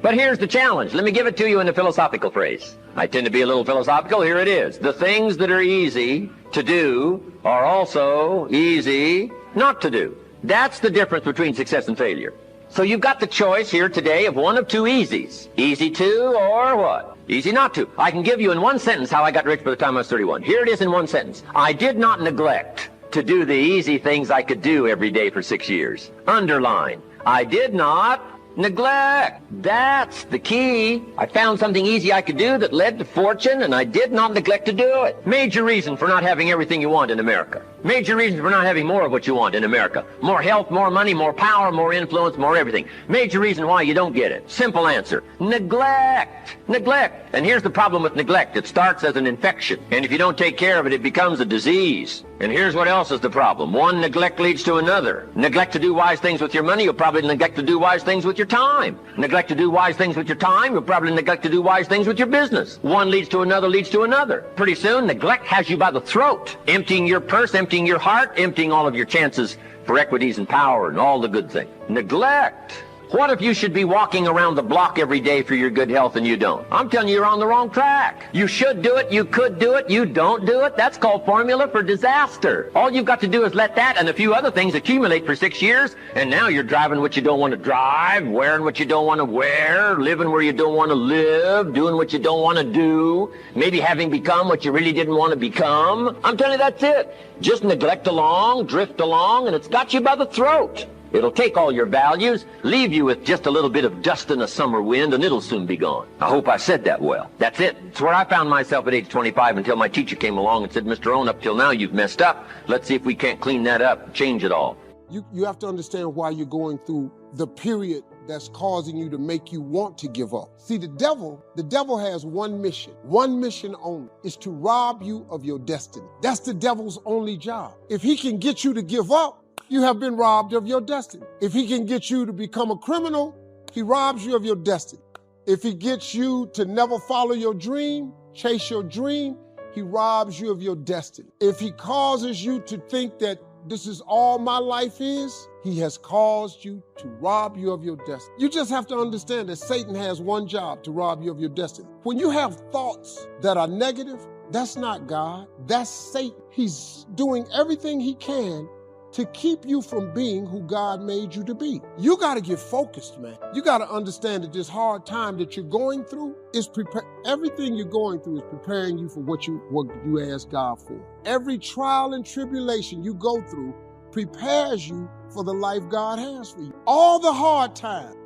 But here's the challenge. Let me give it to you in a philosophical phrase. I tend to be a little philosophical. Here it is. The things that are easy to do are also easy not to do. That's the difference between success and failure. So you've got the choice here today of one of two easies. Easy to or what? Easy not to. I can give you in one sentence how I got rich by the time I was 31. Here it is in one sentence. I did not neglect to do the easy things I could do every day for 6 years. Underline. I did not neglect. That's the key. I found something easy I could do that led to fortune, and I did not neglect to do it. Major reason for not having everything you want in America. Major reason for not having more of what you want in America. More health, more money, more power, more influence, more everything. Major reason why you don't get it. Simple answer. Neglect. Neglect. And here's the problem with neglect. It starts as an infection. And if you don't take care of it, it becomes a disease. And here's what else is the problem. One neglect leads to another. Neglect to do wise things with your money, you'll probably neglect to do wise things with your time. Neglect to do wise things with your time, you'll probably neglect to do wise things with your business. One leads to another, leads to another. Pretty soon, neglect has you by the throat, emptying your purse, emptying your heart, emptying all of your chances for equities and power and all the good things. Neglect. What if you should be walking around the block every day for your good health and you don't? I'm telling you, you're on the wrong track. You should do it, you could do it, you don't do it. That's called formula for disaster. All you've got to do is let that and a few other things accumulate for 6 years, and now you're driving what you don't want to drive, wearing what you don't want to wear, living where you don't want to live, doing what you don't want to do, maybe having become what you really didn't want to become. I'm telling you, that's it. Just neglect along, drift along, and it's got you by the throat. It'll take all your values, leave you with just a little bit of dust in a summer wind, and it'll soon be gone. I hope I said that well. That's it. It's where I found myself at age 25 until my teacher came along and said, Mr. Rohn, up till now you've messed up. Let's see if we can't clean that up and change it all. You have to understand why you're going through the period that's causing you to make you want to give up. See, the devil has one mission only, is to rob you of your destiny. That's the devil's only job. If he can get you to give up, you have been robbed of your destiny. If he can get you to become a criminal, he robs you of your destiny. If he gets you to never follow your dream, chase your dream, he robs you of your destiny. If he causes you to think that this is all my life is, he has caused you to rob you of your destiny. You just have to understand that Satan has one job, to rob you of your destiny. When you have thoughts that are negative, that's not God, that's Satan. He's doing everything he can to keep you from being who God made you to be. You got to get focused, man. You got to understand that this hard time that you're going through is everything you're going through is preparing you for what you ask God for. Every trial and tribulation you go through prepares you for the life God has for you. All the hard times.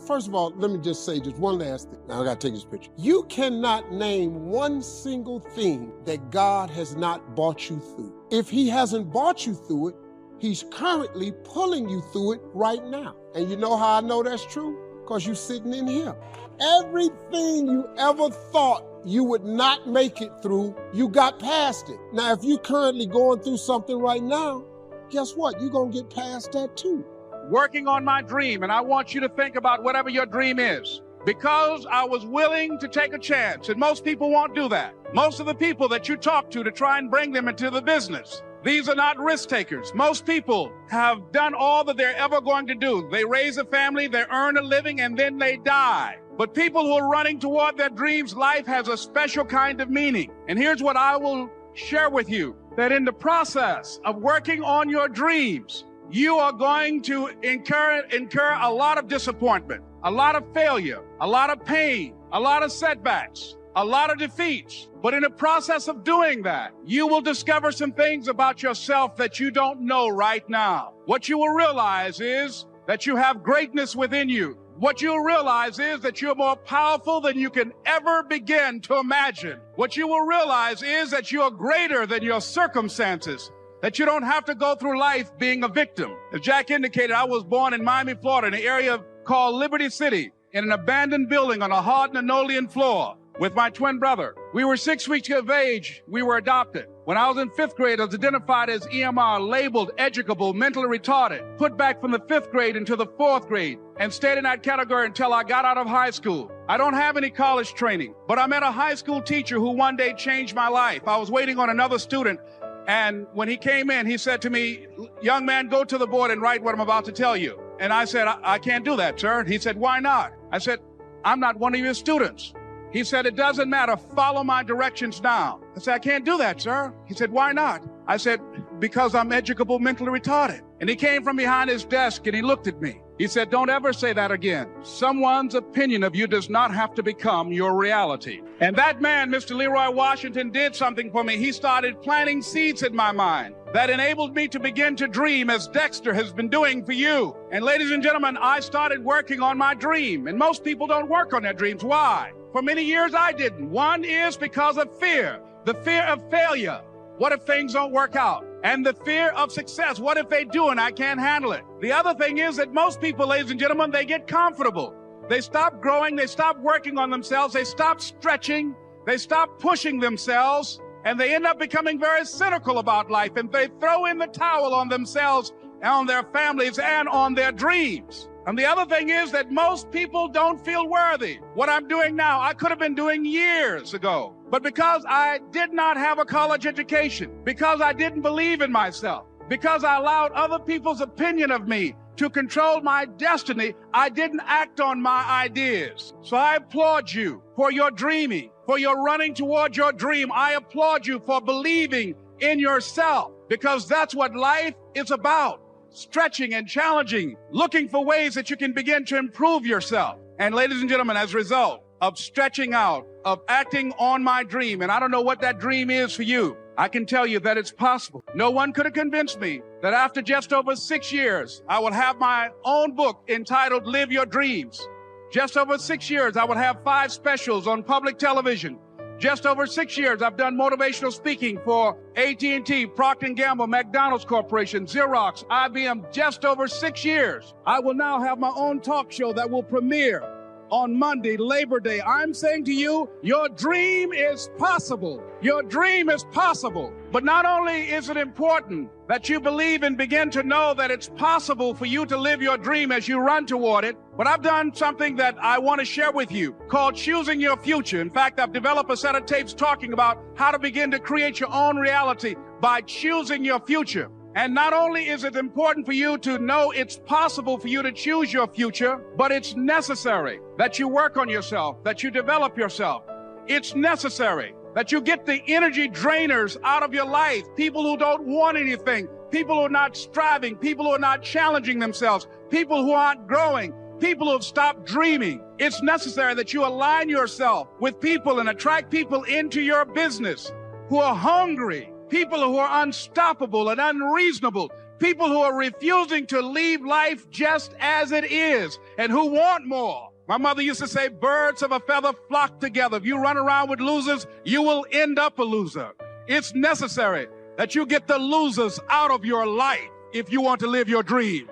First of all, let me just say just one last thing. Now I got to take this picture. You cannot name one single thing that God has not brought you through. If he hasn't brought you through it, he's currently pulling you through it right now. And you know how I know that's true? Because you're sitting in here. Everything you ever thought you would not make it through, you got past it. Now, if you're currently going through something right now, guess what? You're going to get past that too. Working on my dream, and I want you to think about whatever your dream is. Because I was willing to take a chance, and most people won't do that. Most of the people that you talk to try and bring them into the business, these are not risk takers. Most people have done all that they're ever going to do. They raise a family, they earn a living, and then they die. But people who are running toward their dreams, life has a special kind of meaning. And here's what I will share with you, that in the process of working on your dreams, you are going to incur a lot of disappointment, a lot of failure, a lot of pain, a lot of setbacks, a lot of defeats. But in the process of doing that, you will discover some things about yourself that you don't know right now. What you will realize is that you have greatness within you. What you'll realize is that you're more powerful than you can ever begin to imagine. What you will realize is that you're greater than your circumstances, that you don't have to go through life being a victim. As Jack indicated, I was born in Miami, Florida, in an area called Liberty City, in an abandoned building on a hard linoleum floor with my twin brother. We were 6 weeks of age. We were adopted. When I was in 5th grade, I was identified as EMR, labeled educable, mentally retarded, put back from the 5th grade into the 4th grade, and stayed in that category until I got out of high school. I don't have any college training, but I met a high school teacher who one day changed my life. I was waiting on another student, and when he came in, he said to me, "Young man, go to the board and write what I'm about to tell you." And I said, I can't do that, sir. He said, "Why not?" I said, I'm not one of your students. He said, it doesn't matter. Follow my directions now. I said, I can't do that, sir. He said, why not? I said, because I'm educable mentally retarded. And he came from behind his desk and he looked at me. He said, don't ever say that again. Someone's opinion of you does not have to become your reality. And that man, Mr. Leroy Washington, did something for me. He started planting seeds in my mind that enabled me to begin to dream, as Dexter has been doing for you. And ladies and gentlemen, I started working on my dream. And most people don't work on their dreams. Why? For many years I didn't. One is because of fear, the fear of failure. What if things don't work out? And the fear of success. What if they do and I can't handle it? The other thing is that most people, ladies and gentlemen, they get comfortable. They stop growing. They stop working on themselves. They stop stretching. They stop pushing themselves. And they end up becoming very cynical about life. And they throw in the towel on themselves, on their families, and on their dreams. And the other thing is that most people don't feel worthy. What I'm doing now, I could have been doing years ago. But because I did not have a college education, because I didn't believe in myself, because I allowed other people's opinion of me to control my destiny, I didn't act on my ideas. So I applaud you for your dreaming, for your running toward your dream. I applaud you for believing in yourself, because that's what life is about. Stretching and challenging, looking for ways that you can begin to improve yourself. And ladies and gentlemen, as a result of stretching out, of acting on my dream, and I don't know what that dream is for you, I can tell you that it's possible. No one could have convinced me that after just over 6 years, I will have my own book entitled Live Your Dreams. Just over 6 years, I will have 5 specials on public television. Just over 6 years, I've done motivational speaking for AT&T, Procter & Gamble, McDonald's Corporation, Xerox, IBM. Just over 6 years. I will now have my own talk show that will premiere on Monday, Labor Day. I'm saying to you, your dream is possible. Your dream is possible. But not only is it important that you believe and begin to know that it's possible for you to live your dream as you run toward it, but I've done something that I want to share with you called Choosing Your Future. In fact, I've developed a set of tapes talking about how to begin to create your own reality by choosing your future. And not only is it important for you to know it's possible for you to choose your future, but it's necessary that you work on yourself, that you develop yourself. It's necessary that you get the energy drainers out of your life, people who don't want anything, people who are not striving, people who are not challenging themselves, people who aren't growing, people who have stopped dreaming. It's necessary that you align yourself with people and attract people into your business who are hungry, people who are unstoppable and unreasonable, people who are refusing to leave life just as it is and who want more. My mother used to say, birds of a feather flock together. If you run around with losers, you will end up a loser. It's necessary that you get the losers out of your life if you want to live your dream.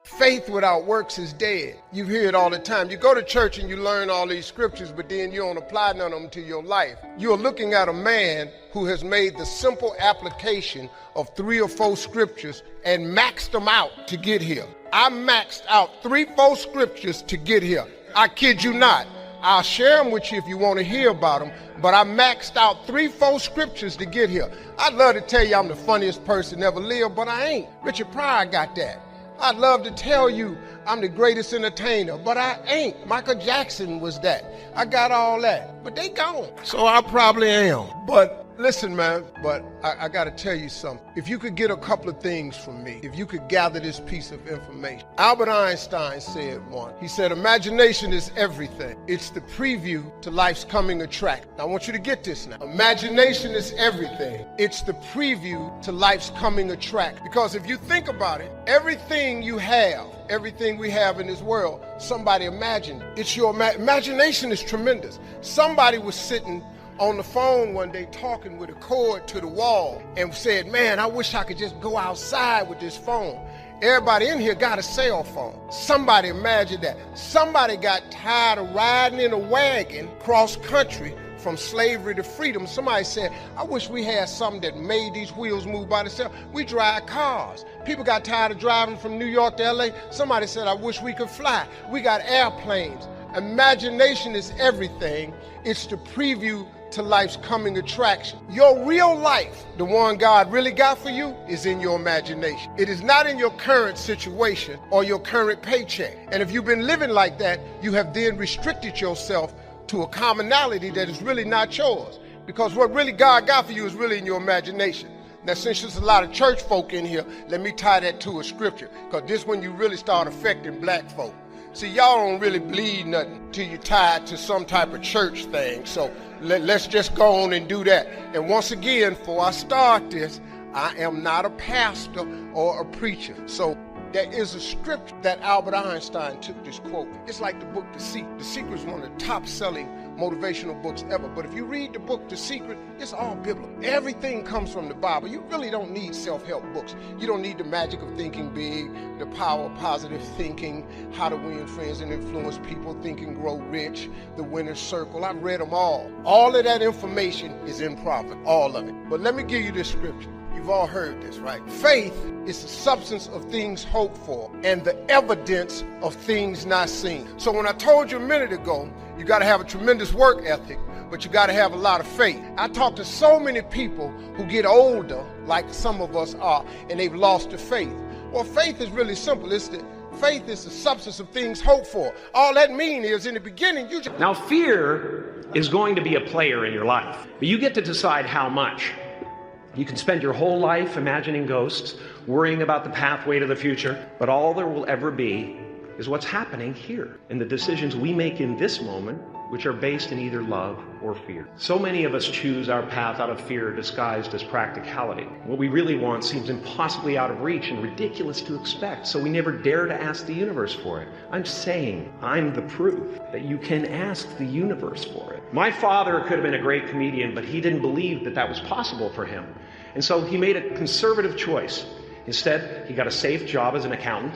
Faith without works is dead. You hear it all the time. You go to church and you learn all these scriptures, but then you don't apply none of them to your life. You're looking at a man who has made the simple application of 3 or 4 scriptures and maxed them out to get here. I maxed out 3, 4 scriptures to get here. I kid you not. I'll share them with you if you want to hear about them, but I maxed out 3, 4 scriptures to get here. I'd love to tell you I'm the funniest person ever lived, but I ain't. Richard Pryor got that. I'd love to tell you I'm the greatest entertainer, but I ain't. Michael Jackson was that. I got all that, but they gone. So I probably am. But listen, man, but I got to tell you something. If you could get a couple of things from me, if you could gather this piece of information. Albert Einstein said once, he said, imagination is everything. It's the preview to life's coming attraction. Now, I want you to get this now. Imagination is everything. It's the preview to life's coming attraction. Because if you think about it, everything you have, everything we have in this world, somebody imagined. It's your imagination is tremendous. Somebody was sitting on the phone one day talking with a cord to the wall and said, man, I wish I could just go outside with this phone. Everybody in here got a cell phone. Somebody imagined that. Somebody got tired of riding in a wagon cross country from slavery to freedom. Somebody said, I wish we had something that made these wheels move by themselves. We drive cars. People got tired of driving from New York to LA. Somebody said, I wish we could fly. We got airplanes. Imagination is everything. It's the preview to life's coming attraction. Your real life, the one God really got for you, is in your imagination. It is not in your current situation or your current paycheck. And if you've been living like that, you have then restricted yourself to a commonality that is really not yours. Because what really God got for you is really in your imagination. Now, since there's a lot of church folk in here, let me tie that to a scripture, because this is when you really start affecting black folk. See, y'all don't really believe nothing till you tie it to some type of church thing. So let's just go on and do that. And once again, before I start this, I am not a pastor or a preacher. So there is a scripture that Albert Einstein took this quote. It's like the book The Secret. The Secret is one of the top-selling motivational books ever. But if you read the book The Secret, it's all biblical. Everything comes from the Bible. You really don't need self-help books. You don't need the magic of thinking big, the power of positive thinking, how to win friends and influence people, Think and Grow Rich, The Winner's Circle. I've read them all. All of that information is in Proverbs, all of it. But let me give you this scripture. You've all heard this, right? Faith is the substance of things hoped for and the evidence of things not seen. So when I told you a minute ago, you got to have a tremendous work ethic, but you got to have a lot of faith. I talk to so many people who get older, like some of us are, and they've lost their faith. Well, faith is really simple. Faith is the substance of things hoped for. All that means is in the beginning, you just... Now, fear is going to be a player in your life, but you get to decide how much. You can spend your whole life imagining ghosts, worrying about the pathway to the future, but all there will ever be is what's happening here and the decisions we make in this moment, which are based in either love or fear. So many of us choose our path out of fear disguised as practicality. What we really want seems impossibly out of reach and ridiculous to expect, so we never dare to ask the universe for it. I'm saying I'm the proof that you can ask the universe for it. My father could have been a great comedian, but he didn't believe that that was possible for him. And so he made a conservative choice. Instead, he got a safe job as an accountant.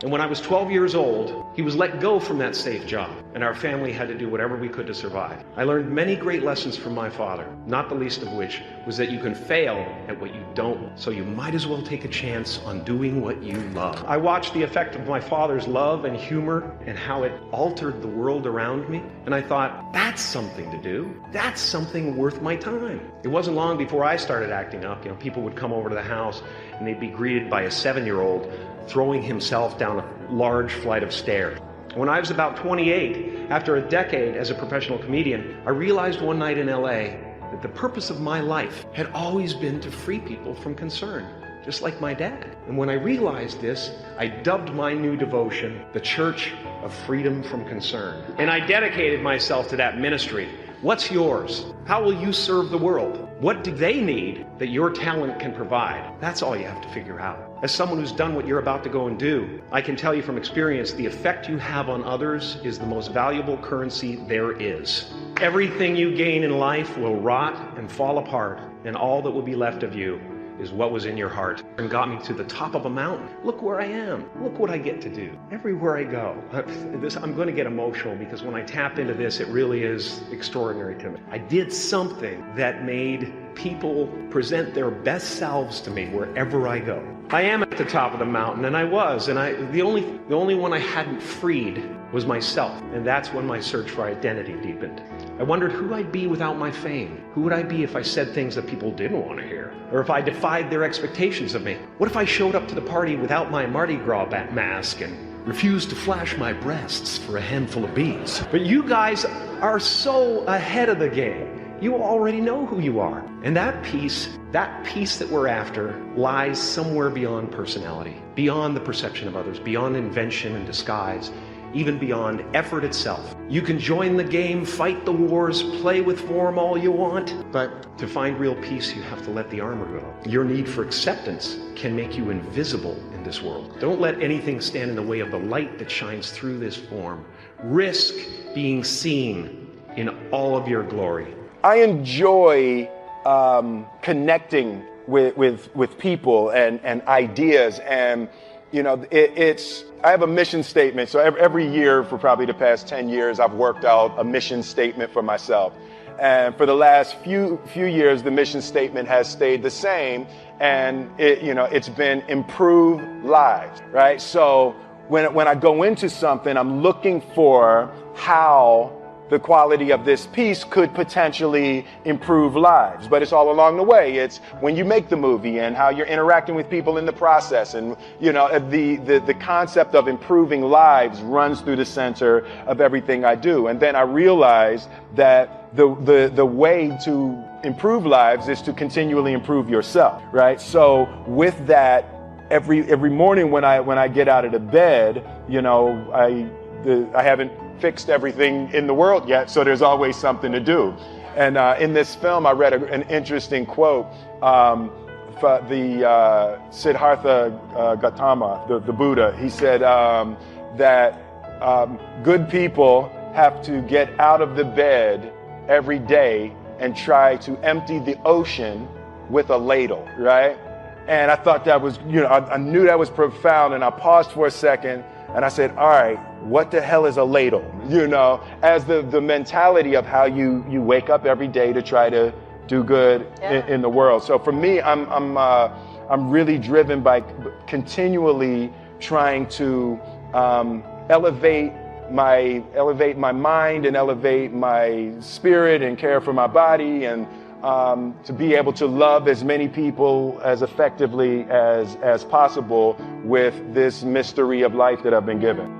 And when I was 12 years old, he was let go from that safe job, and our family had to do whatever we could to survive. I learned many great lessons from my father, not the least of which was that you can fail at what you don't, so you might as well take a chance on doing what you love. I watched the effect of my father's love and humor and how it altered the world around me, and I thought, that's something to do. That's something worth my time. It wasn't long before I started acting up. People would come over to the house, and they'd be greeted by a 7-year-old throwing himself down a large flight of stairs. When I was about 28, after a decade as a professional comedian, I realized one night in LA that the purpose of my life had always been to free people from concern, just like my dad. And when I realized this, I dubbed my new devotion the Church of Freedom from Concern. And I dedicated myself to that ministry. What's yours? How will you serve the world? What do they need that your talent can provide? That's all you have to figure out. As someone who's done what you're about to go and do, I can tell you from experience, the effect you have on others is the most valuable currency there is. Everything you gain in life will rot and fall apart, and all that will be left of you is what was in your heart and got me to the top of a mountain. Look where I am. Look what I get to do. Everywhere I go. I'm going to get emotional because when I tap into this, it really is extraordinary to me. I did something that made people present their best selves to me wherever I go. I am at the top of the mountain, and I was, and the only one I hadn't freed was myself, and that's when my search for identity deepened. I wondered who I'd be without my fame. Who would I be if I said things that people didn't want to hear? Or if I defied their expectations of me? What if I showed up to the party without my Mardi Gras mask and refused to flash my breasts for a handful of beads? But you guys are so ahead of the game. You already know who you are. And that peace that we're after lies somewhere beyond personality, beyond the perception of others, beyond invention and disguise, even beyond effort itself. You can join the game, fight the wars, play with form all you want, but to find real peace, you have to let the armor go. Your need for acceptance can make you invisible in this world. Don't let anything stand in the way of the light that shines through this form. Risk being seen in all of your glory. I enjoy connecting with people and ideas, and I have a mission statement. So every year for probably the past 10 years, I've worked out a mission statement for myself. And for the last few years, the mission statement has stayed the same, and it's been improve lives, right? So when I go into something, I'm looking for how the quality of this piece could potentially improve lives. But it's all along the way. It's when you make the movie and how you're interacting with people in the process. And, you know, the concept of improving lives runs through the center of everything I do. And then I realized that the way to improve lives is to continually improve yourself, right? So with that, every morning when I get out of the bed, you know, I haven't fixed everything in the world yet, so there's always something to do. And in this film, I read an interesting quote for the Siddhartha Gautama, the Buddha. He said that good people have to get out of the bed every day and try to empty the ocean with a ladle, right? And I thought that was, you know, I knew that was profound, and I paused for a second and I said, all right, what the hell is a ladle? You know, as the mentality of how you wake up every day to try to do good in the world. So for me, I'm really driven by continually trying to elevate my mind and elevate my spirit and care for my body, and to be able to love as many people as effectively as possible with this mystery of life that I've been given.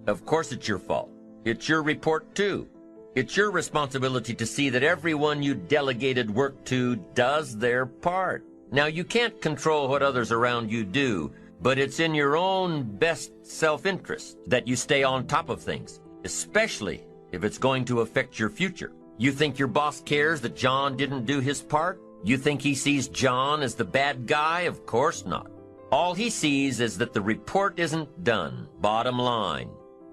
Of course it's your fault. It's your report too. It's your responsibility to see that everyone you delegated work to does their part. Now, you can't control what others around you do, but it's in your own best self-interest that you stay on top of things, especially if it's going to affect your future. You think your boss cares that John didn't do his part? You think he sees John as the bad guy? Of course not. All he sees is that the report isn't done. Bottom line,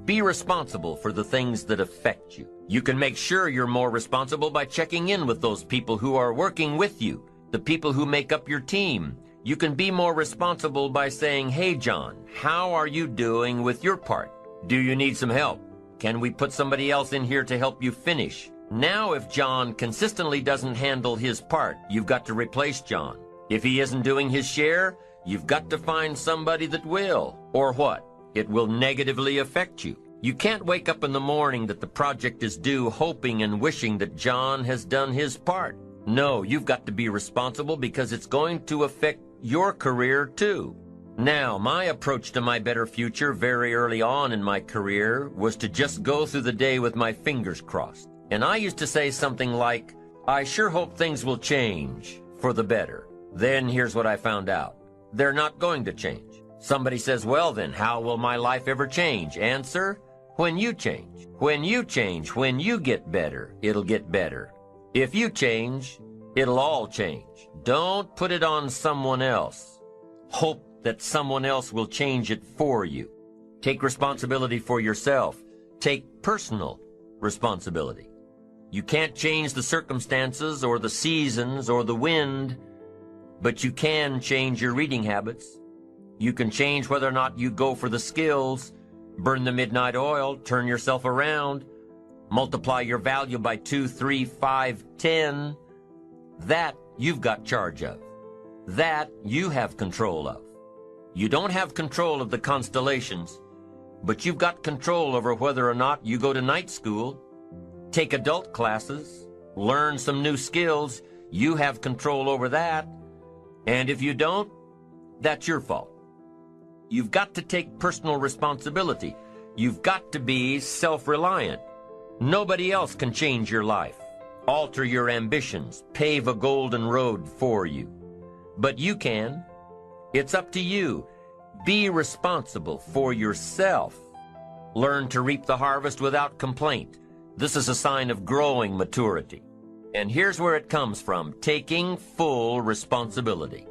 be responsible for the things that affect you. You can make sure you're more responsible by checking in with those people who are working with you, the people who make up your team. You can be more responsible by saying, hey, John, how are you doing with your part? Do you need some help? Can we put somebody else in here to help you finish? Now, if John consistently doesn't handle his part, you've got to replace John. If he isn't doing his share, you've got to find somebody that will. Or what? It will negatively affect you. You can't wake up in the morning that the project is due hoping and wishing that John has done his part. No, you've got to be responsible because it's going to affect your career too. Now, my approach to my better future very early on in my career was to just go through the day with my fingers crossed. And I used to say something like, I sure hope things will change for the better. Then here's what I found out. They're not going to change. Somebody says, well then, how will my life ever change? Answer, when you change. When you change, when you get better, it'll get better. If you change, it'll all change. Don't put it on someone else. Hope that someone else will change it for you. Take responsibility for yourself. Take personal responsibility. You can't change the circumstances or the seasons or the wind, but you can change your reading habits. You can change whether or not you go for the skills, burn the midnight oil, turn yourself around, multiply your value by 2, 3, 5, 10. That you've got charge of. That you have control of. You don't have control of the constellations, but you've got control over whether or not you go to night school, take adult classes, learn some new skills. You have control over that. And if you don't, that's your fault. You've got to take personal responsibility. You've got to be self-reliant. Nobody else can change your life, alter your ambitions, pave a golden road for you. But you can. It's up to you. Be responsible for yourself. Learn to reap the harvest without complaint. This is a sign of growing maturity. And here's where it comes from, taking full responsibility.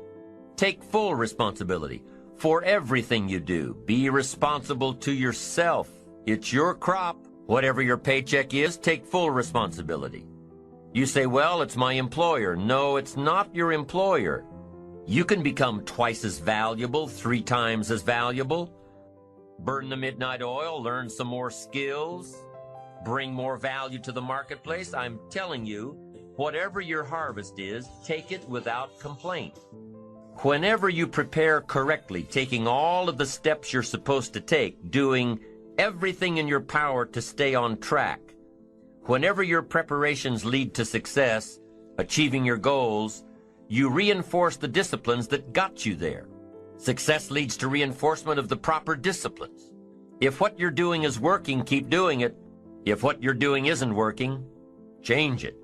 Take full responsibility for everything you do. Be responsible to yourself. It's your crop. Whatever your paycheck is, take full responsibility. You say, well, it's my employer. No, it's not your employer. You can become twice as valuable, 3 times as valuable. Burn the midnight oil, learn some more skills, bring more value to the marketplace. I'm telling you, whatever your harvest is, take it without complaint. Whenever you prepare correctly, taking all of the steps you're supposed to take, doing everything in your power to stay on track, whenever your preparations lead to success, achieving your goals, you reinforce the disciplines that got you there. Success leads to reinforcement of the proper disciplines. If what you're doing is working, keep doing it. If what you're doing isn't working, change it.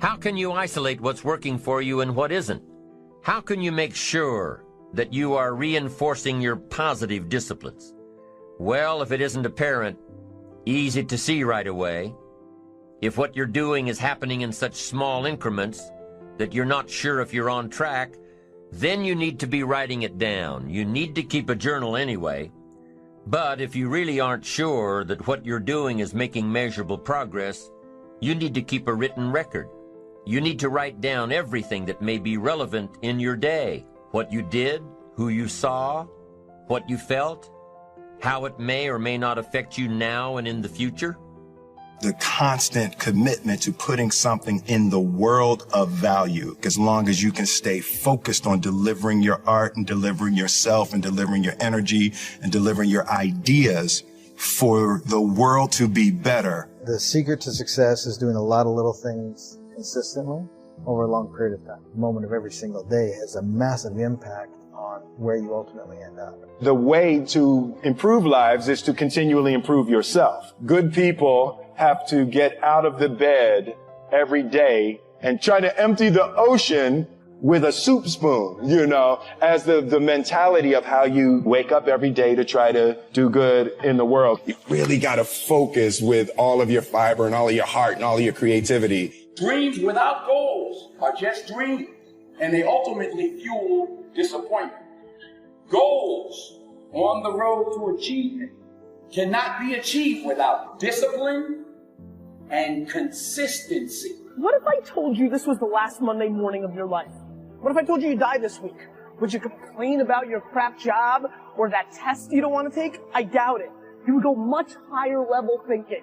How can you isolate what's working for you and what isn't? How can you make sure that you are reinforcing your positive disciplines? Well, if it isn't apparent, easy to see right away, if what you're doing is happening in such small increments that you're not sure if you're on track, then you need to be writing it down. You need to keep a journal anyway. But if you really aren't sure that what you're doing is making measurable progress, you need to keep a written record. You need to write down everything that may be relevant in your day. What you did, who you saw, what you felt, how it may or may not affect you now and in the future. The constant commitment to putting something in the world of value, as long as you can stay focused on delivering your art and delivering yourself and delivering your energy and delivering your ideas for the world to be better. The secret to success is doing a lot of little things consistently over a long period of time. The moment of every single day has a massive impact on where you ultimately end up. The way to improve lives is to continually improve yourself. Good people have to get out of the bed every day and try to empty the ocean with a soup spoon, as the mentality of how you wake up every day to try to do good in the world. You really got to focus with all of your fiber and all of your heart and all of your creativity. Dreams without goals are just dreams, and they ultimately fuel disappointment. Goals on the road to achievement cannot be achieved without discipline and consistency. What if I told you this was the last Monday morning of your life? What if I told you you died this week? Would you complain about your crap job or that test you don't want to take? I doubt it. You would go much higher level thinking.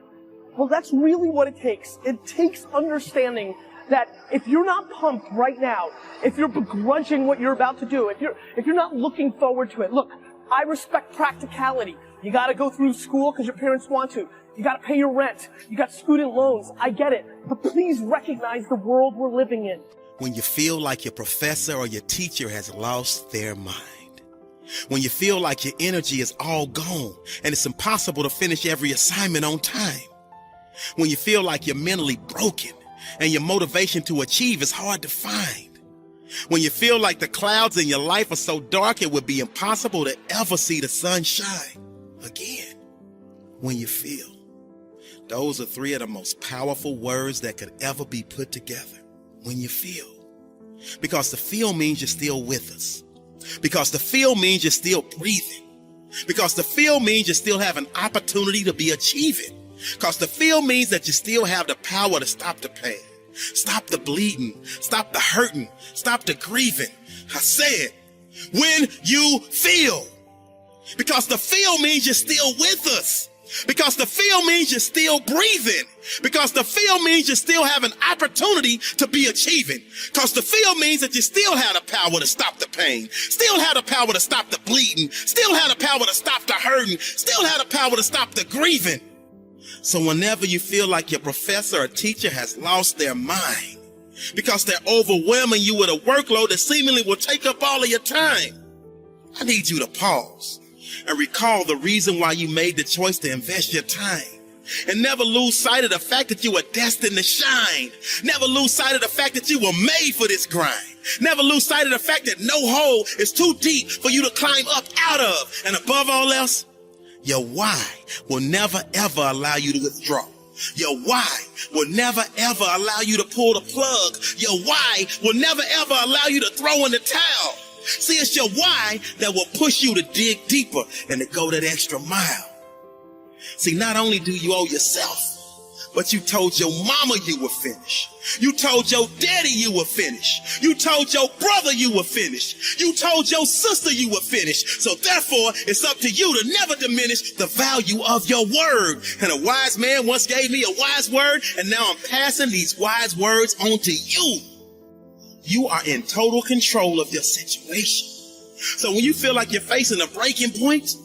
Well, that's really what it takes. It takes understanding that if you're not pumped right now, if you're begrudging what you're about to do, if you're not looking forward to it, look, I respect practicality. You got to go through school because your parents want to. You got to pay your rent. You got student loans. I get it. But please recognize the world we're living in. When you feel like your professor or your teacher has lost their mind. When you feel like your energy is all gone and it's impossible to finish every assignment on time. When you feel like you're mentally broken and your motivation to achieve is hard to find. When you feel like the clouds in your life are so dark it would be impossible to ever see the sun shine again. When you feel. Those are three of the most powerful words that could ever be put together. When you feel. Because the feel means you're still with us. Because the feel means you're still breathing. Because the feel means you still have an opportunity to be achieving. Because the feel means that you still have the power to stop the pain. Stop the bleeding. Stop the hurting. Stop the grieving. I said, when you feel. Because the feel means you're still with us. Because the feel means you're still breathing. Because the feel means you still have an opportunity to be achieving. Because the feel means that you still have the power to stop the pain. Still have the power to stop the bleeding. Still have the power to stop the hurting. Still have the power to stop the grieving. So whenever you feel like your professor or teacher has lost their mind, because they're overwhelming you with a workload that seemingly will take up all of your time, I need you to pause and recall the reason why you made the choice to invest your time. And never lose sight of the fact that you were destined to shine. Never lose sight of the fact that you were made for this grind. Never lose sight of the fact that no hole is too deep for you to climb up out of. And above all else, your why will never ever allow you to withdraw. Your why will never ever allow you to pull the plug. Your why will never ever allow you to throw in the towel. See, it's your why that will push you to dig deeper and to go that extra mile. See, not only do you owe yourself, but you told your mama you were finished. You told your daddy you were finished. You told your brother you were finished. You told your sister you were finished. So therefore, it's up to you to never diminish the value of your word. And a wise man once gave me a wise word, and now I'm passing these wise words on to you. You are in total control of your situation. So when you feel like you're facing a breaking point,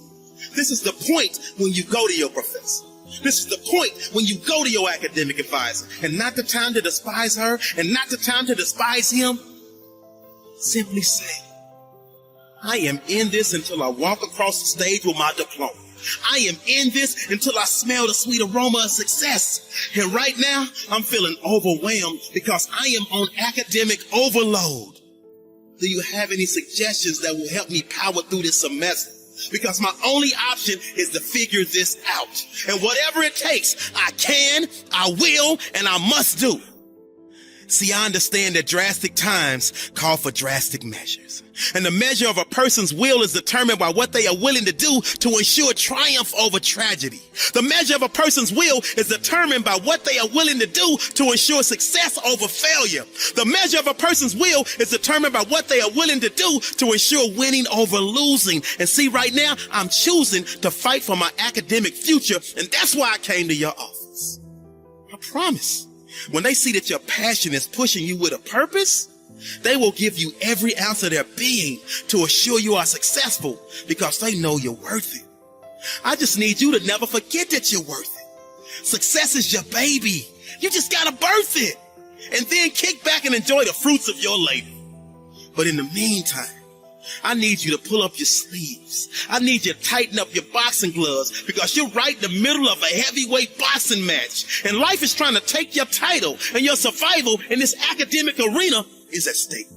this is the point when you go to your professor. This is the point when you go to your academic advisor. And not the time to despise her and not the time to despise him. Simply say, I am in this until I walk across the stage with my diploma. I am in this until I smell the sweet aroma of success. And right now, I'm feeling overwhelmed because I am on academic overload. Do you have any suggestions that will help me power through this semester? Because my only option is to figure this out. And whatever it takes, I can, I will, and I must do. See, I understand that drastic times call for drastic measures. And the measure of a person's will is determined by what they are willing to do to ensure triumph over tragedy. The measure of a person's will is determined by what they are willing to do to ensure success over failure. The measure of a person's will is determined by what they are willing to do to ensure winning over losing. And see, right now, I'm choosing to fight for my academic future, and that's why I came to your office. I promise. When they see that your passion is pushing you with a purpose, they will give you every ounce of their being to assure you are successful because they know you're worth it. I just need you to never forget that you're worth it. Success is your baby. You just gotta birth it and then kick back and enjoy the fruits of your labor. But in the meantime, I need you to pull up your sleeves. I need you to tighten up your boxing gloves because you're right in the middle of a heavyweight boxing match. And life is trying to take your title, and your survival in this academic arena is at stake.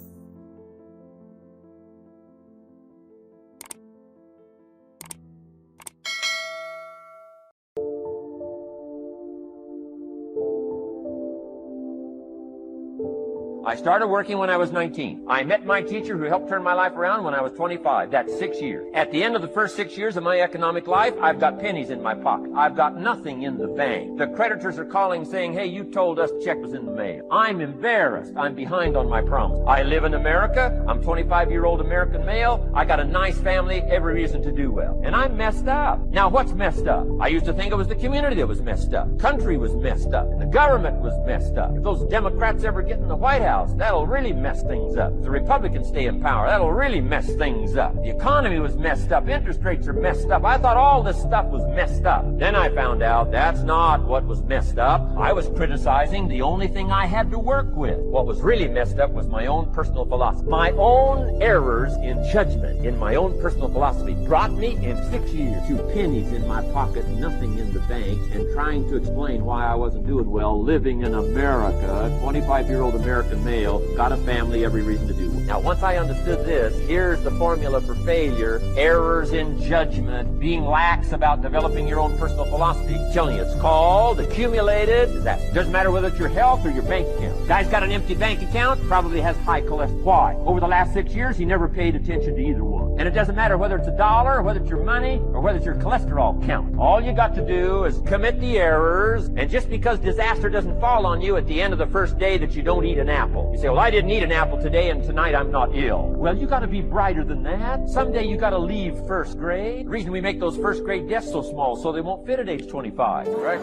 I started working when I was 19. I met my teacher who helped turn my life around when I was 25. That's 6 years. At the end of the first 6 years of my economic life, I've got pennies in my pocket. I've got nothing in the bank. The creditors are calling saying, hey, you told us the check was in the mail. I'm embarrassed. I'm behind on my promise. I live in America. I'm 25-year-old American male. I got a nice family, every reason to do well. And I'm messed up. Now, what's messed up? I used to think it was the community that was messed up. Country was messed up. And the government was messed up. If those Democrats ever get in the White House, that'll really mess things up. If the Republicans stay in power, that'll really mess things up. The economy was messed up. Interest rates are messed up. I thought all this stuff was messed up. Then I found out that's not what was messed up. I was criticizing the only thing I had to work with. What was really messed up was my own personal philosophy. My own errors in judgment in my own personal philosophy brought me in 6 years to pennies in my pocket, nothing in the bank, and trying to explain why I wasn't doing well living in America, 25-year-old American male, got a family, every reason to do well. Now, once I understood this, here's the formula for failure: errors in judgment, being lax about developing your own personal philosophy. I'm telling you, it's called accumulated disaster. Doesn't matter whether it's your health or your bank account. Guy's got an empty bank account, probably has high cholesterol. Why? Over the last 6 years, he never paid attention to either one. And it doesn't matter whether it's a dollar, or whether it's your money, or whether it's your cholesterol count. All you got to do is commit the errors, and just because disaster doesn't fall on you at the end of the first day that you don't eat an apple. You say, well, I didn't eat an apple today, and tonight I'm not ill. Well, you got to be brighter than that. Someday you got to leave first grade. The reason we make those first grade desks so small so they won't fit at age 25, right?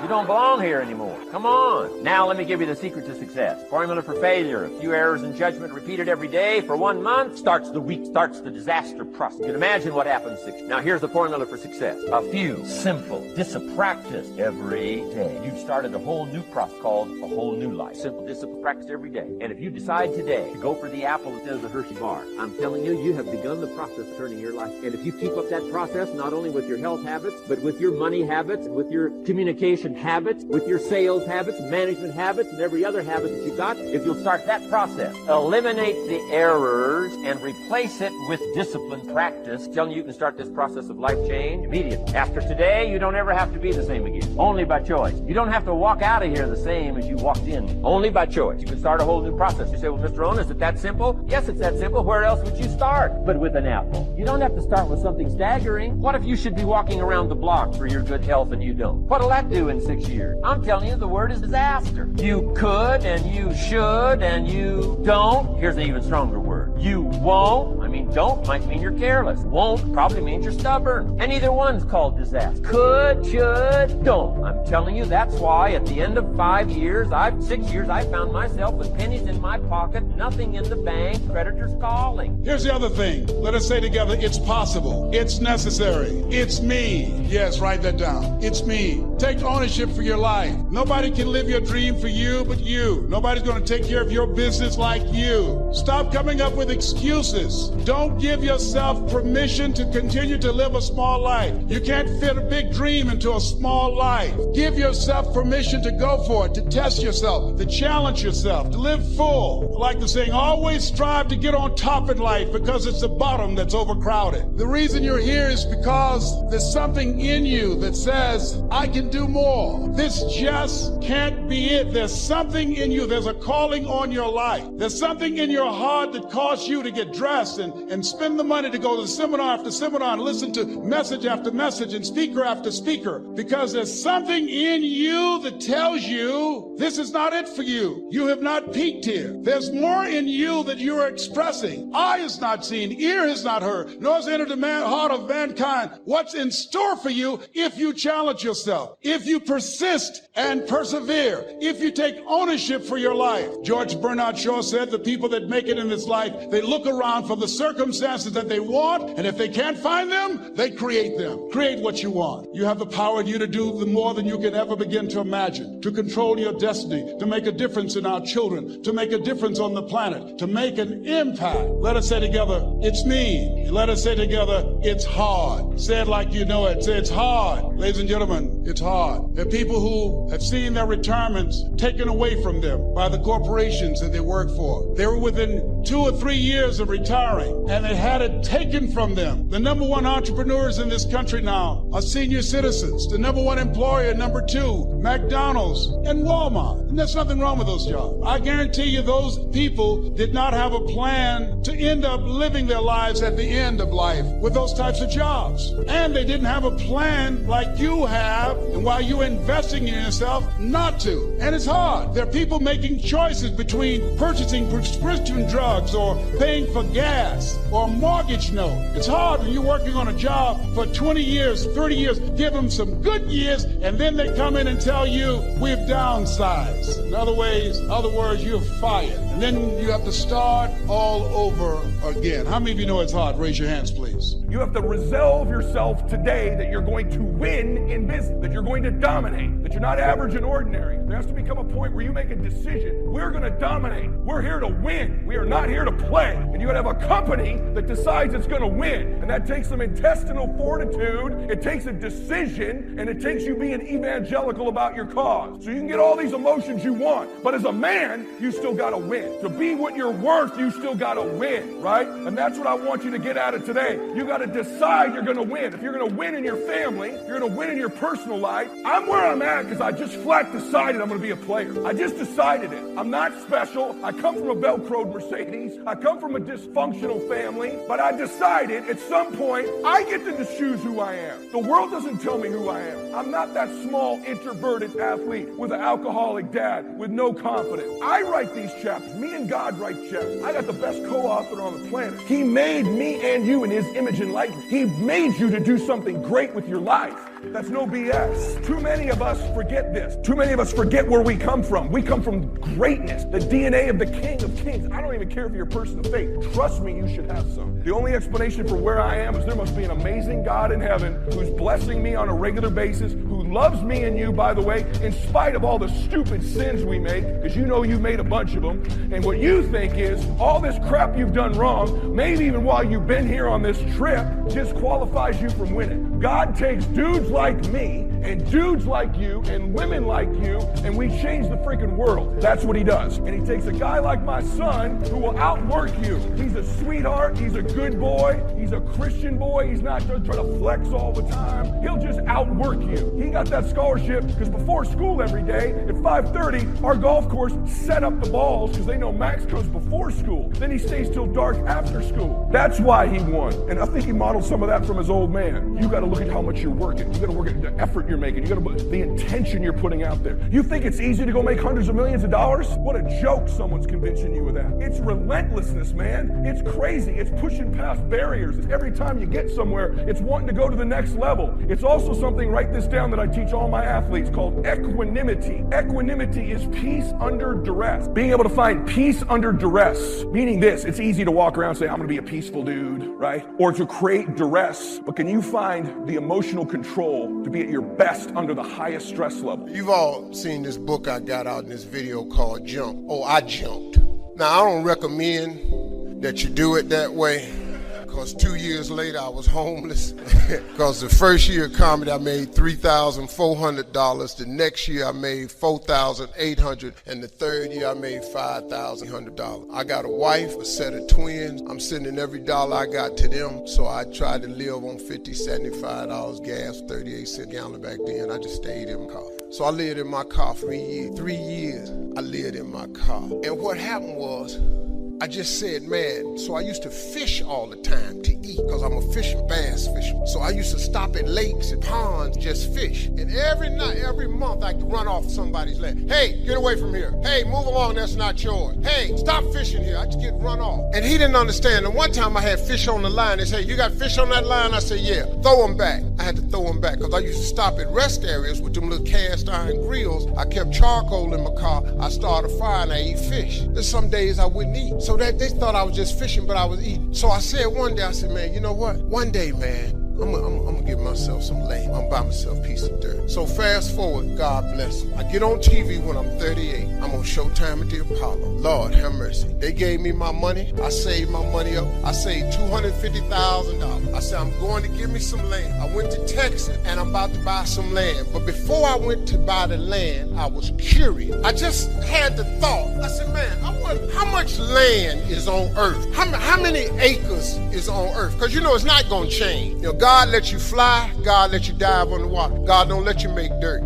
You don't belong here anymore. Come on. Now let me give you the secret to success. Formula for failure: a few errors in judgment repeated every day for 1 month starts the week, starts the disaster process. You can imagine what happens. Now here's the formula for success: a few simple, disciplined practice every day. You've started a whole new process called a whole new life. Simple, disciplined practice every day. And if you decide today to go for the apple instead of the Hershey bar, I'm telling you, you have begun the process of turning your life. And if you keep up that process, not only with your health habits, but with your money habits, and with your communication habits, with your sales habits, management habits, and every other habit that you got, if you'll start that process, eliminate the errors and replace it with disciplined practice, I'm telling you, you can start this process of life change immediately. After today, you don't ever have to be the same again. Only by choice. You don't have to walk out of here the same as you walked in. Only by choice. You can start a whole new process. You say, well, Mr. Rohn, is it that simple? Yes, it's that simple. Where else would you start but with an apple? You don't have to start with something staggering. What if you should be walking around the block for your good health and you don't? What'll that do in 6 years? I'm telling you, the word is disaster. You could and you should and you don't. Here's an even stronger word. You won't. mean, don't might mean you're careless. Won't probably means you're stubborn. And either one's called disaster. Could, should, don't. I'm telling you, that's why at the end of 6 years, I found myself with pennies in my pocket, nothing in the bank, creditors calling. Here's the other thing. Let us say together, it's possible. It's necessary. It's me. Yes, write that down. It's me. Take ownership for your life. Nobody can live your dream for you but you. Nobody's going to take care of your business like you. Stop coming up with excuses. Don't give yourself permission to continue to live a small life. You can't fit a big dream into a small life. Give yourself permission to go for it, to test yourself, to challenge yourself, to live full. Like the saying, always strive to get on top in life because it's the bottom that's overcrowded. The reason you're here is because there's something in you that says, I can do more. This just can't be it. There's something in you. There's a calling on your life. There's something in your heart that caused you to get dressed and spend the money to go to seminar after seminar and listen to message after message and speaker after speaker, because there's something in you that tells you this is not it for you. You have not peaked here. There's more in you that you are expressing. Eye has not seen, ear has not heard, nor has entered the heart of mankind what's in store for you if you challenge yourself, if you persist and persevere, if you take ownership for your life. George Bernard Shaw said the people that make it in this life, they look around for the circumstances that they want, and if they can't find them, they create them. Create what you want. You have the power in you to do more than you can ever begin to imagine, to control your destiny, to make a difference in our children, to make a difference on the planet, to make an impact. Let us say together, it's me. Let us say together, it's hard. Say it like you know it. Say it's hard. Ladies and gentlemen, it's hard. There are people who have seen their retirements taken away from them by the corporations that they work for. They were within 2 or 3 years of retiring, and they had it taken from them. The number one entrepreneurs in this country now are senior citizens. The number one employer, number 2, McDonald's and Walmart. And there's nothing wrong with those jobs. I guarantee you those people did not have a plan to end up living their lives at the end of life with those types of jobs. And they didn't have a plan like you have, and while you're investing in yourself, not to. And it's hard. There are people making choices between purchasing prescription drugs or paying for gas or a mortgage note. It's hard when you're working on a job for 20 years, 30 years. Give them some good years, and then they come in and tell you, we've downsized. In other words, you're fired. And then you have to start all over again. How many of you know it's hard? Raise your hands, please. You have to resolve yourself today that you're going to win in business, that you're going to dominate, that you're not average and ordinary. There has to become a point where you make a decision. We're going to dominate. We're here to win. We are not here to play. And you got to have a company that decides it's going to win. And that takes some intestinal fortitude. It takes a decision, and it takes you being evangelical about your cause. So you can get all these emotions you want, but as a man, you still got to win. To be what you're worth, you still got to win, right? And that's what I want you to get out of today. You got to decide you're going to win. If you're going to win in your family, you're going to win in your personal life. I'm where I'm at because I just flat decided I'm going to be a player. I just decided it. I'm not special. I come from a Velcroed Mercedes. I come from a dysfunctional family, but I decided at some point I get to choose who I am. The world doesn't tell me who I am. I'm not that small introverted athlete with an alcoholic dad with no confidence. I write these chapters. Me and God write chapters. I got the best co-author on the planet. He made me and you in his image and likeness. He made you to do something great with your life. That's no BS. Too many of us forget this. Too many of us forget where we come from. We come from greatness, the DNA of the King of Kings. I don't even care if you're a person of faith. Trust me, you should have some. The only explanation for where I am is there must be an amazing God in heaven who's blessing me on a regular basis, who loves me and you, by the way, in spite of all the stupid sins we make, because you know you made a bunch of them. And what you think is all this crap you've done wrong, maybe even while you've been here on this trip, disqualifies you from winning. God takes dudes like me and dudes like you and women like you, and we change the freaking world. That's what he does. And he takes a guy like my son who will outwork you. He's a sweetheart. He's a good boy. He's a Christian boy. He's not just trying to flex all the time. He'll just outwork you. He got that scholarship because before school every day at 5:30, our golf course set up the balls because they know Max goes before school. Then he stays till dark after school. That's why he won. And I think he modeled some of that from his old man. You got to look at how much you're working. You got to work at the effort you're making. You got to the intention you're putting out there. You think it's easy to go make hundreds of millions of dollars? What a joke someone's convincing you of that. It's relentlessness, man. It's crazy. It's pushing past barriers. It's every time you get somewhere, it's wanting to go to the next level. It's also something, write this down, that I teach all my athletes called equanimity. Equanimity is peace under duress. Being able to find peace under duress, meaning this, it's easy to walk around and say, I'm going to be a peaceful dude, right? Or to create duress. But can you find the emotional control to be at your best under the highest stress level? You've all seen this book I got out in this video called Jump. Oh, I jumped. Now, I don't recommend that you do it that way, because 2 years later I was homeless. Because the first year of comedy I made $3,400. The next year I made $4,800. And the third year I made $5,100. I got a wife, a set of twins. I'm sending every dollar I got to them. So I tried to live on $50, $75 gas, 38 cents a gallon back then. I just stayed in my car. So I lived in my car for 3 years. 3 years I lived in my car. And what happened was, I just said, man, so I used to fish all the time to eat, because I'm a fisher, bass fisherman. So I used to stop at lakes and ponds, just fish. And every night, every month, I could run off somebody's land. Hey, get away from here. Hey, move along, that's not yours. Hey, stop fishing here. I just get run off. And he didn't understand. And one time I had fish on the line. They said, you got fish on that line? I said, yeah. Throw them back. I had to throw them back, because I used to stop at rest areas with them little cast iron grills. I kept charcoal in my car. I started a fire and I ate fish. There's some days I wouldn't eat. So that they thought I was just fishing, but I was eating. So I said one day, I said, man, you know what? One day, man, I'm gonna give myself some land. I'm gonna buy myself a piece of dirt. So fast forward, God bless me. I get on TV when I'm 38. I'm on Showtime at the Apollo. Lord have mercy. They gave me my money. I saved my money up. I saved $250,000. I said, I'm going to give me some land. I went to Texas and I'm about to buy some land. But before I went to buy the land, I was curious. I just had the thought. I said, man, I wonder how much land is on earth? How many acres is on earth? Because you know it's not going to change. You know, God lets you fly. God lets you dive on the water. God don't let you make dirt.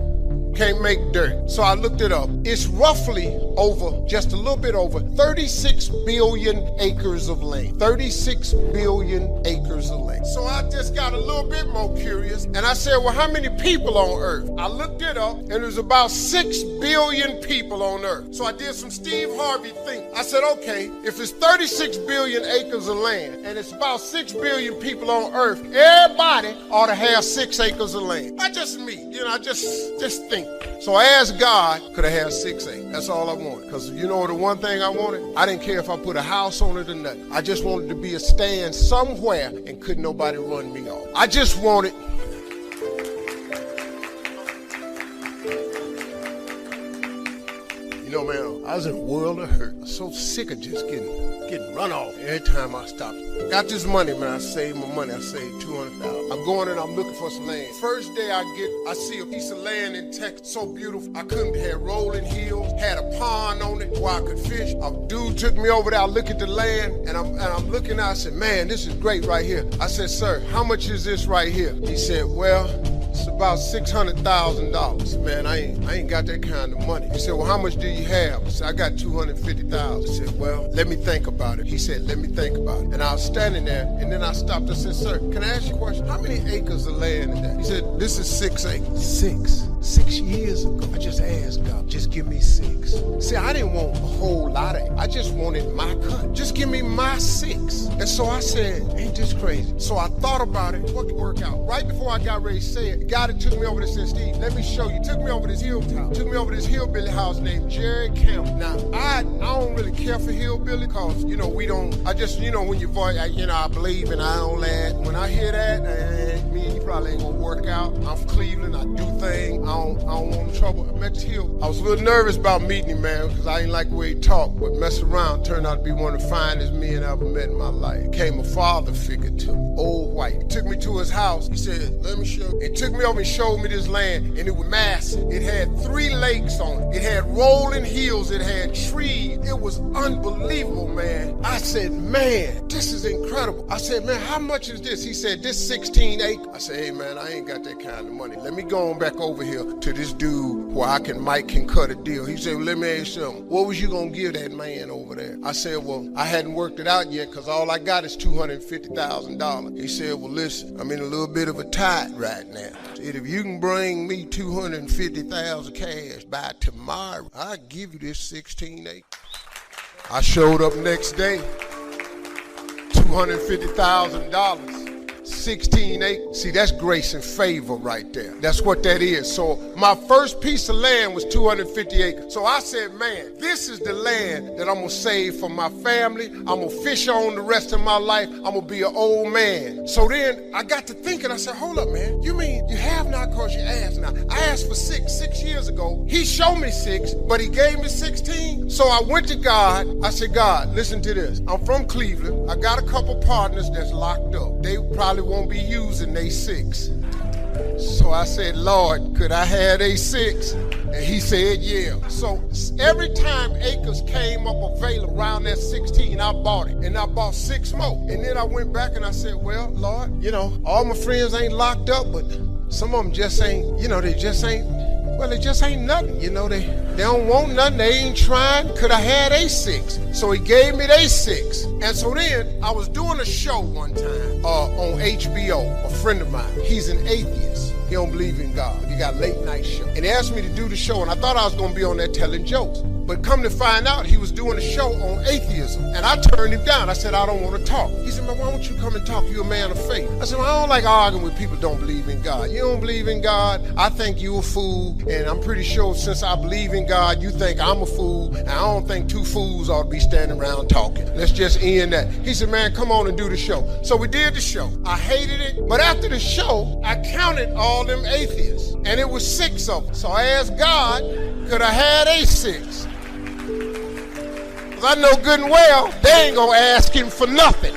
Can't make dirt. So I looked it up. It's roughly over, just a little bit over, 36 billion acres of land. 36 billion acres of land. So I just got a little bit more curious, and I said, well, how many people on earth? I looked it up, and there's about 6 billion people on earth. So I did some Steve Harvey thinking. I said, okay, if it's 36 billion acres of land, and it's about 6 billion people on earth, everybody ought to have 6 acres of land. Not just me, you know, I just think. So I asked God, could I have 6 acres? That's all I wanted. Because you know the one thing I wanted? I didn't care if I put a house on it or nothing. I just wanted to be a stand somewhere and couldn't nobody run me off. I just wanted. You know, man, I was in a world of hurt. I was so sick of just getting run off every time I stopped. Got this money, man. I saved my money. I saved $200,000. I'm going and I'm looking for some land. First day I see a piece of land in Texas, so beautiful. I couldn't have rolling hills, had a pond on it where I could fish. A dude took me over there. I look at the land and I'm looking out. I said, man, this is great right here. I said, sir, how much is this right here? He said, well, it's about $600,000. Man, I ain't got that kind of money. He said, well, how much do you have? I said, I got $250,000. I said, well, let me think about it. He said, let me think about it. And I was standing there, and then I stopped. I said, sir, can I ask you a question? How many acres of land is that? He said, this is 6 acres. 6 years ago, I just asked God, just give me 6. See, I didn't want a whole lot of it. I just wanted my cut. Just give me my 6. And so I said, ain't this crazy? So I thought about it. What could work out? Right before I got ready to say it, the guy that took me over there said, Steve, let me show you. Took me over this hilltop. Took me over this hillbilly house named Jerry Campbell. Now, I don't really care for hillbilly because, you know, we don't, I just, you know, when your voice, I believe and I don't laugh. When I hear that, me and you probably ain't gonna work out. I'm from Cleveland. I do things. I don't want trouble. I met this hill. I was a little nervous about meeting him, man, because I ain't like the way he talked, but mess around turned out to be one of the finest men I ever met in my life. Became a father figure to me. Old white. He took me to his house. He said, let me show you. He took me over and showed me this land, and it was massive. It had 3 lakes on it. It had rolling hills. It had trees. It was unbelievable, man. I said, man, this is incredible. I said, man, how much is this? He said, this 16 acres. I said, hey, man, I ain't got that kind of money. Let me go on back over here. to this dude where Mike can cut a deal. He said, well, let me ask you something. What was you going to give that man over there? I said, well, I hadn't worked it out yet because all I got is $250,000. He said, well, listen, I'm in a little bit of a tight right now. He said, if you can bring me $250,000 cash by tomorrow, I'll give you this 16 acres. I showed up next day, $250,000. 16 acres. See, that's grace and favor right there. That's what that is. So my first piece of land was 250 acres. So I said, man, this is the land that I'm going to save for my family. I'm going to fish on the rest of my life. I'm going to be an old man. So then I got to thinking, I said, hold up, man. You mean you have not because you asked now? I asked for 6 years ago. He showed me 6, but he gave me 16. So I went to God. I said, God, listen to this. I'm from Cleveland. I got a couple partners that's locked up. They probably won't be using they 6. So I said, Lord, could I have they 6? And he said, yeah. So every time acres came up available around that 16, I bought it. And I bought 6 more. And then I went back and I said, well, Lord, you know, all my friends ain't locked up, but some of them just ain't, you know, they just ain't nothing. You know, they don't want nothing. They ain't trying. Could I have they 6? So he gave me they 6. And so then I was doing a show one time on HBO. A friend of mine, he's an atheist. He don't believe in God. He got a late night show. And he asked me to do the show, and I thought I was going to be on there telling jokes. But come to find out, he was doing a show on atheism. And I turned him down. I said, I don't want to talk. He said, man, why don't you come and talk? You're a man of faith. I said, well, I don't like arguing with people who don't believe in God. You don't believe in God, I think you a fool. And I'm pretty sure since I believe in God, you think I'm a fool. And I don't think 2 fools ought to be standing around talking. Let's just end that. He said, man, come on and do the show. So we did the show. I hated it. But after the show, I counted all them atheists. And it was 6 of them. So I asked God, could I have a 6? I know good and well, they ain't gonna ask him for nothing.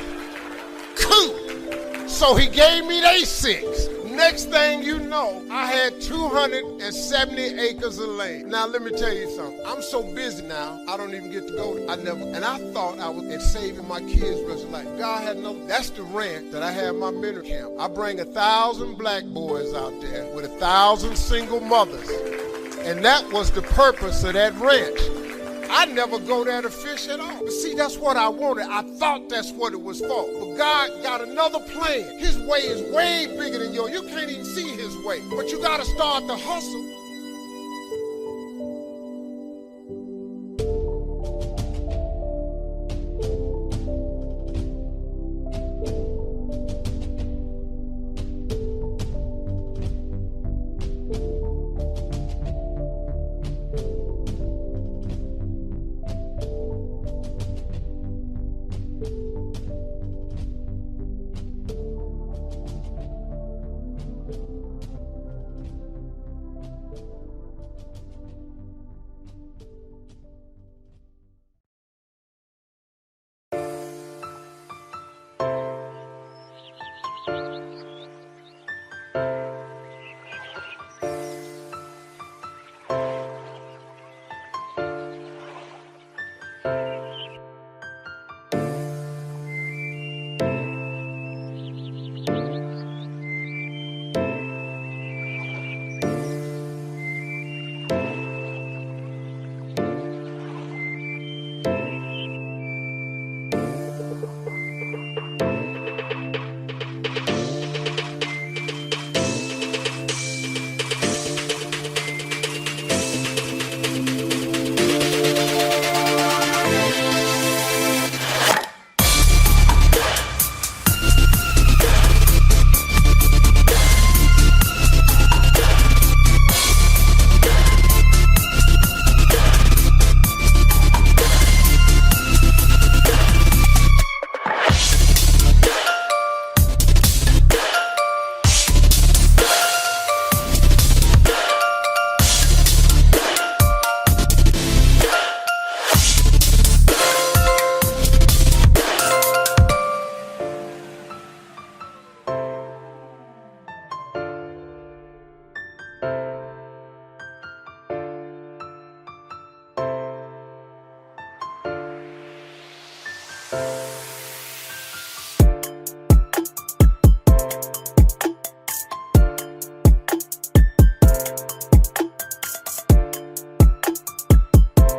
Cool. So he gave me they 6. Next thing you know, I had 270 acres of land. Now let me tell you something. I'm so busy now, I don't even get to go. And I thought I was in saving my kids' rest of life. God had no, that's the ranch that I have my mentor camp. I bring 1,000 black boys out there with 1,000 single mothers. And that was the purpose of that ranch. I never go there to fish at all. But see, that's what I wanted. I thought that's what it was for. But God got another plan. His way is way bigger than yours. You can't even see his way. But you got to start the hustle.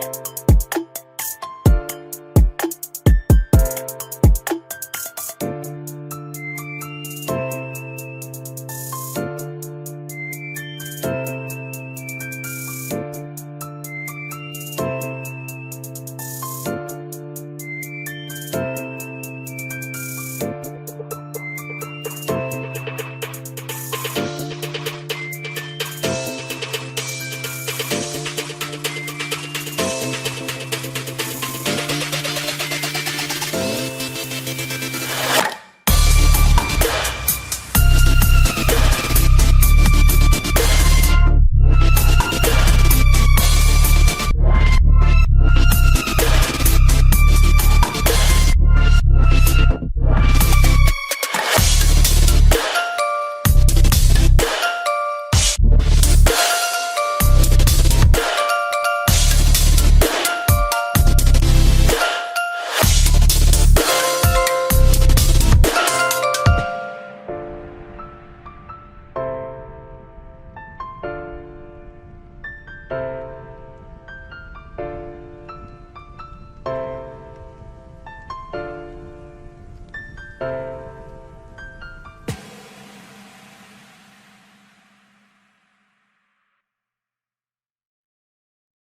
Rohn.